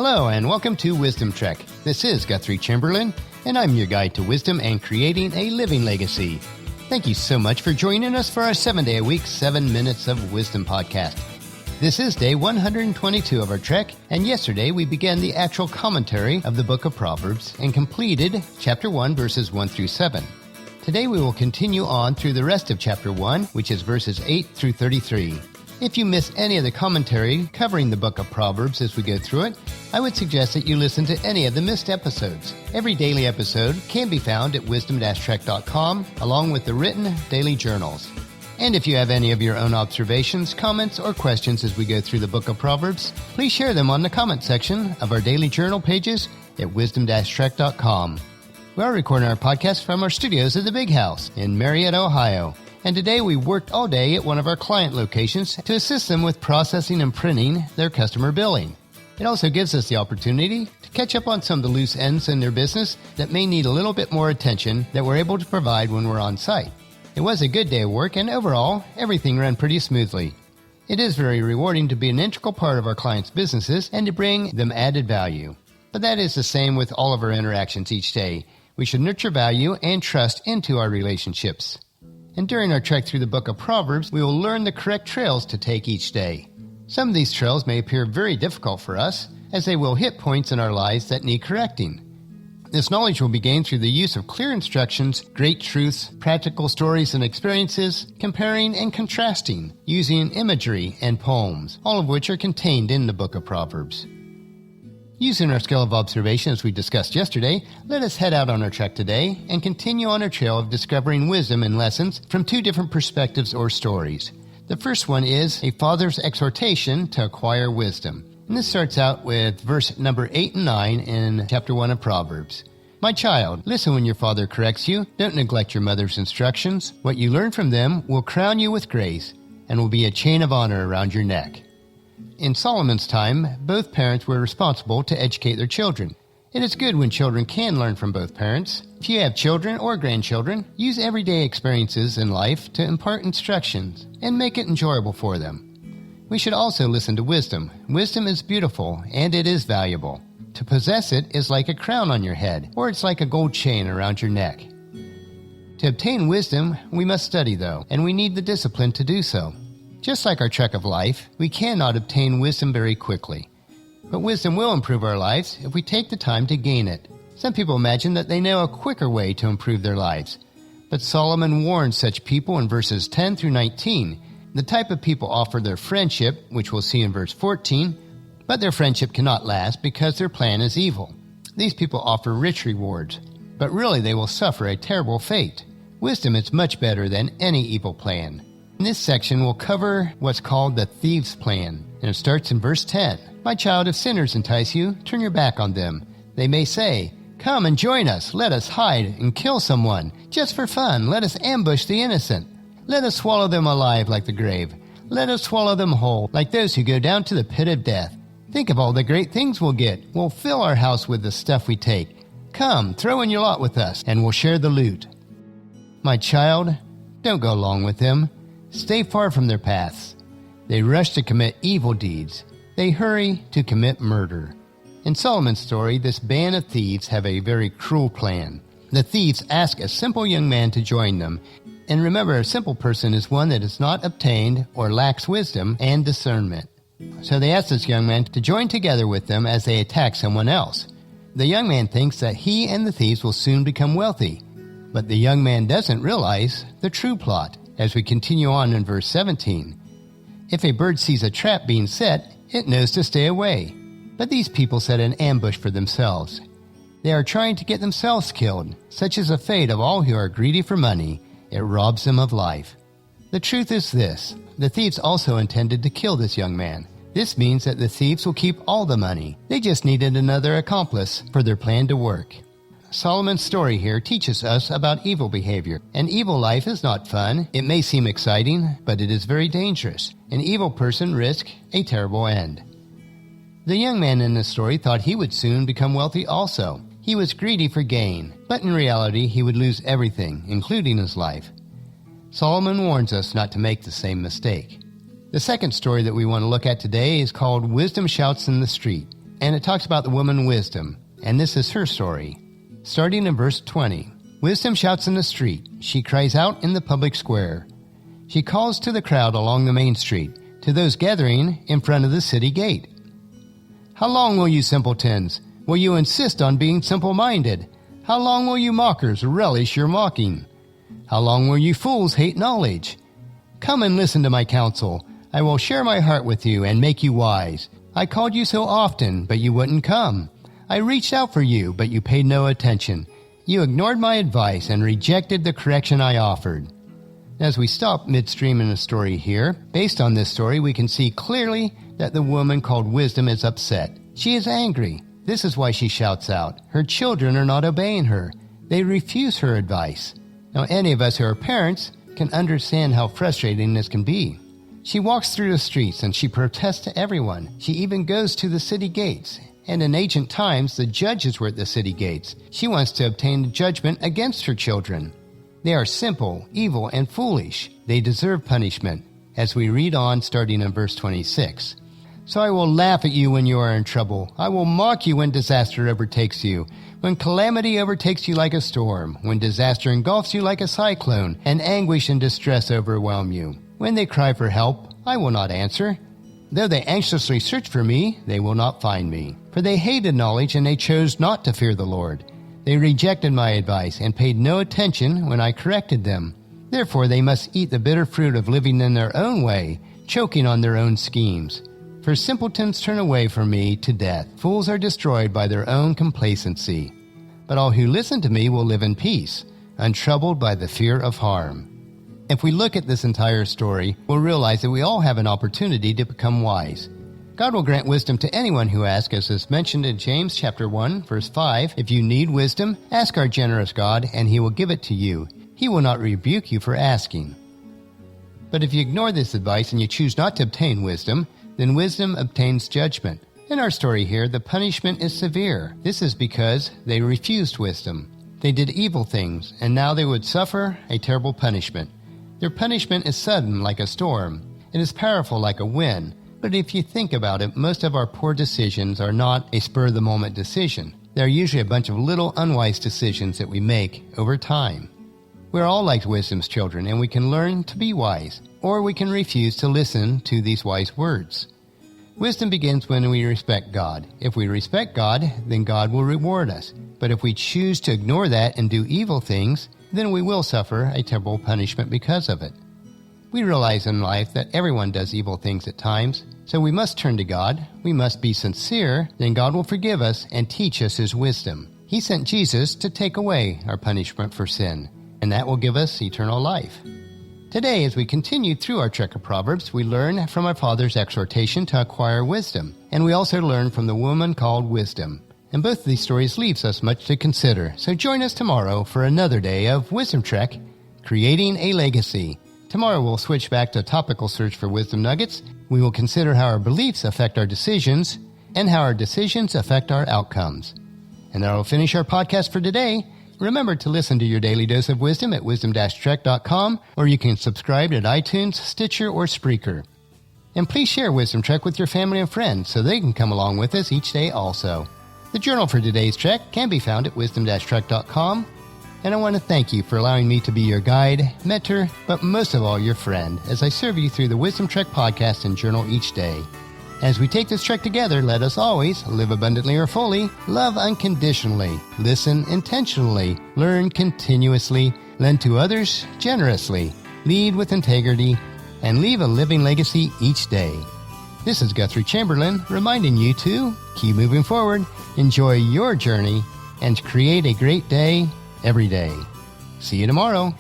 Hello and welcome to Wisdom Trek. This is Guthrie Chamberlain, and I'm your guide to wisdom and creating a living legacy. Thank you so much for joining us for our 7-day-a-week, 7 Minutes of Wisdom podcast. This is day 122 of our trek, and yesterday we began the actual commentary of the book of Proverbs and completed chapter 1, verses 1 through 7. Today we will continue on through the rest of chapter 1, which is verses 8 through 33. If you miss any of the commentary covering the book of Proverbs as we go through it, I would suggest that you listen to any of the missed episodes. Every daily episode can be found at wisdom-trek.com, along with the written daily journals. And if you have any of your own observations, comments, or questions as we go through the book of Proverbs, please share them on the comment section of our daily journal pages at wisdom-trek.com. We are recording our podcast from our studios at the Big House in Marietta, Ohio. And today we worked all day at one of our client locations to assist them with processing and printing their customer billing. It also gives us the opportunity to catch up on some of the loose ends in their business that may need a little bit more attention that we're able to provide when we're on site. It was a good day of work, and overall, everything ran pretty smoothly. It is very rewarding to be an integral part of our clients' businesses and to bring them added value. But that is the same with all of our interactions each day. We should nurture value and trust into our relationships. And during our trek through the book of Proverbs, we will learn the correct trails to take each day. Some of these trails may appear very difficult for us, as they will hit points in our lives that need correcting. This knowledge will be gained through the use of clear instructions, great truths, practical stories and experiences, comparing and contrasting, using imagery and poems, all of which are contained in the book of Proverbs. Using our skill of observation as we discussed yesterday, let us head out on our trek today and continue on our trail of discovering wisdom and lessons from two different perspectives or stories. The first one is a father's exhortation to acquire wisdom. And this starts out with verse number 8 and 9 in chapter 1 of Proverbs. My child, listen when your father corrects you. Don't neglect your mother's instructions. What you learn from them will crown you with grace and will be a chain of honor around your neck. In Solomon's time, both parents were responsible to educate their children. It is good when children can learn from both parents. If you have children or grandchildren, use everyday experiences in life to impart instructions and make it enjoyable for them. We should also listen to wisdom. Wisdom is beautiful and it is valuable. To possess it is like a crown on your head, or it's like a gold chain around your neck. To obtain wisdom, we must study though, and we need the discipline to do so. Just like our trek of life, we cannot obtain wisdom very quickly. But wisdom will improve our lives if we take the time to gain it. Some people imagine that they know a quicker way to improve their lives. But Solomon warns such people in verses 10 through 19. The type of people offer their friendship, which we'll see in verse 14, but their friendship cannot last because their plan is evil. These people offer rich rewards, but really they will suffer a terrible fate. Wisdom is much better than any evil plan. In this section, we'll cover what's called the thief's plan, and it starts in verse 10. My child, if sinners entice you, turn your back on them. They may say, come and join us, let us hide and kill someone. Just for fun, let us ambush the innocent. Let us swallow them alive like the grave. Let us swallow them whole, like those who go down to the pit of death. Think of all the great things we'll get. We'll fill our house with the stuff we take. Come, throw in your lot with us, and we'll share the loot. My child, don't go along with them. Stay far from their paths. They rush to commit evil deeds. They hurry to commit murder. In Solomon's story, this band of thieves have a very cruel plan. The thieves ask a simple young man to join them. And remember, a simple person is one that has not obtained or lacks wisdom and discernment. So they ask this young man to join together with them as they attack someone else. The young man thinks that he and the thieves will soon become wealthy. But the young man doesn't realize the true plot. As we continue on in verse 17, if a bird sees a trap being set, it knows to stay away. But these people set an ambush for themselves. They are trying to get themselves killed. Such is the fate of all who are greedy for money. It robs them of life. The truth is this. The thieves also intended to kill this young man. This means that the thieves will keep all the money. They just needed another accomplice for their plan to work. Solomon's story here teaches us about evil behavior. An evil life is not fun. It may seem exciting, but it is very dangerous. An evil person risks a terrible end. The young man in this story thought he would soon become wealthy also. He was greedy for gain, but in reality he would lose everything, including his life. Solomon warns us not to make the same mistake. The second story that we want to look at today is called Wisdom Shouts in the Street. and it talks about the woman Wisdom, and this is her story. Starting in verse 20. Wisdom shouts in the street. She cries out in the public square. She calls to the crowd along the main street, to those gathering in front of the city gate. How long will you simpletons? Will you insist on being simple-minded? How long will you mockers relish your mocking? How long will you fools hate knowledge? Come and listen to my counsel. I will share my heart with you and make you wise. I called you so often, but you wouldn't come. I reached out for you, but you paid no attention. You ignored my advice and rejected the correction I offered. As we stop midstream in the story here, based on this story, we can see clearly that the woman called Wisdom is upset. She is angry. This is why she shouts out. Her children are not obeying her. They refuse her advice. Now, any of us who are parents can understand how frustrating this can be. She walks through the streets and she protests to everyone. She even goes to the city gates. And in ancient times, the judges were at the city gates. She wants to obtain judgment against her children. They are simple, evil, and foolish. They deserve punishment, as we read on starting in verse 26. So I will laugh at you when you are in trouble. I will mock you when disaster overtakes you, when calamity overtakes you like a storm, when disaster engulfs you like a cyclone, and anguish and distress overwhelm you. When they cry for help, I will not answer. Though they anxiously search for me, they will not find me. For they hated knowledge, and they chose not to fear the Lord. They rejected my advice and paid no attention when I corrected them. Therefore they must eat the bitter fruit of living in their own way, choking on their own schemes. For simpletons turn away from me to death. Fools are destroyed by their own complacency. But all who listen to me will live in peace, untroubled by the fear of harm. If we look at this entire story, we'll realize that we all have an opportunity to become wise. God will grant wisdom to anyone who asks, as is mentioned in James chapter 1, verse 5. If you need wisdom, ask our generous God, and he will give it to you. He will not rebuke you for asking. But if you ignore this advice and you choose not to obtain wisdom, then wisdom obtains judgment. In our story here, the punishment is severe. This is because they refused wisdom. They did evil things, and now they would suffer a terrible punishment. Their punishment is sudden like a storm. It is powerful like a wind. But if you think about it, most of our poor decisions are not a spur-of-the-moment decision. They are usually a bunch of little unwise decisions that we make over time. We're all like wisdom's children, and we can learn to be wise, or we can refuse to listen to these wise words. Wisdom begins when we respect God. If we respect God, then God will reward us. But if we choose to ignore that and do evil things, then we will suffer a terrible punishment because of it. We realize in life that everyone does evil things at times, so we must turn to God. We must be sincere, then God will forgive us and teach us his wisdom. He sent Jesus to take away our punishment for sin, and that will give us eternal life. Today, as we continue through our trek of Proverbs, we learn from our Father's exhortation to acquire wisdom, and we also learn from the woman called Wisdom. And both of these stories leaves us much to consider, so join us tomorrow for another day of Wisdom Trek, Creating a Legacy. Tomorrow we'll switch back to a topical search for wisdom nuggets. We will consider how our beliefs affect our decisions and how our decisions affect our outcomes. And that will finish our podcast for today. Remember to listen to your daily dose of wisdom at wisdom-trek.com, or you can subscribe at iTunes, Stitcher, or Spreaker. And please share Wisdom Trek with your family and friends so they can come along with us each day also. The journal for today's trek can be found at wisdom-trek.com. And I want to thank you for allowing me to be your guide, mentor, but most of all your friend, as I serve you through the Wisdom Trek podcast and journal each day. As we take this trek together, let us always live abundantly or fully, love unconditionally, listen intentionally, learn continuously, lend to others generously, lead with integrity, and leave a living legacy each day. This is Guthrie Chamberlain reminding you to keep moving forward, enjoy your journey, and create a great day every day. See you tomorrow.